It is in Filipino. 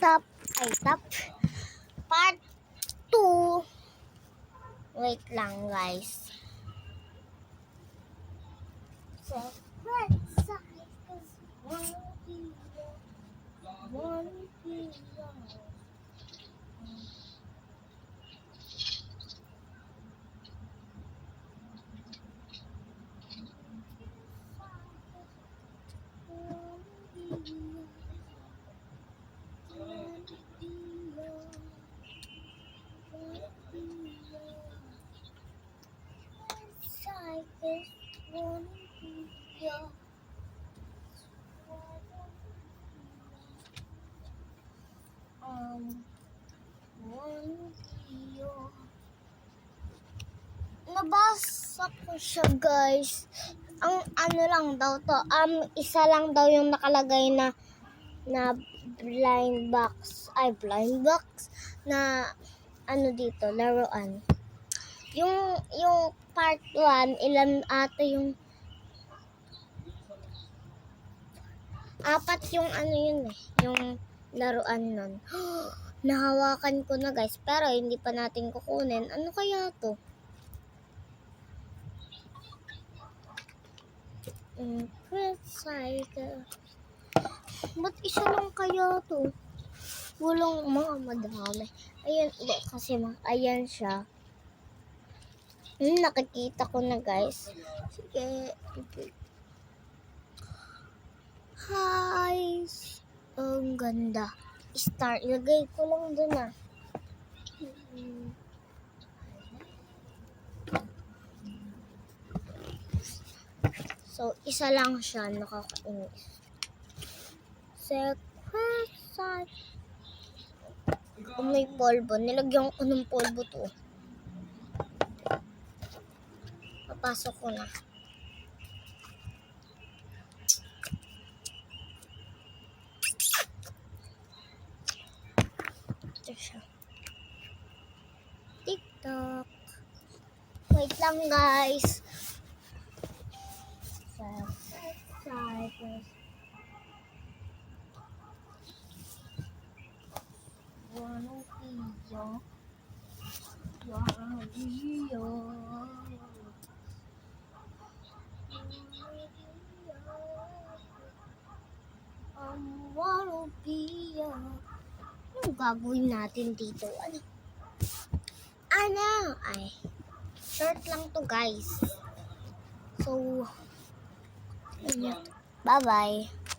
top part 2. Wait lang guys. So, let's one kilo. Nabasa ko siya guys. Ang ano lang daw to, isa lang daw yung nakalagay na blind box na ano dito, laruan. Yung part 1, ilan ata yung 4 yung ano yun yung laruan nun. Nahawakan ko na guys, pero hindi pa natin kukunin. Ano kaya to? Cycle. Ba't isa lang kaya to? Walang mga madami. Ayan, kasi ayan siya. Nakikita ko na guys. Sige. Hi. Ang ganda. Start. Ilagay ko lang dun So, isa lang siya. Nakakainis. Secret side. May polvo. Nilagyan ko ng polvo to. Papasok ko na. Ito siya. TikTok. Wait lang guys. Anong gagawin natin dito? Ay, short lang to guys. So, bye-bye.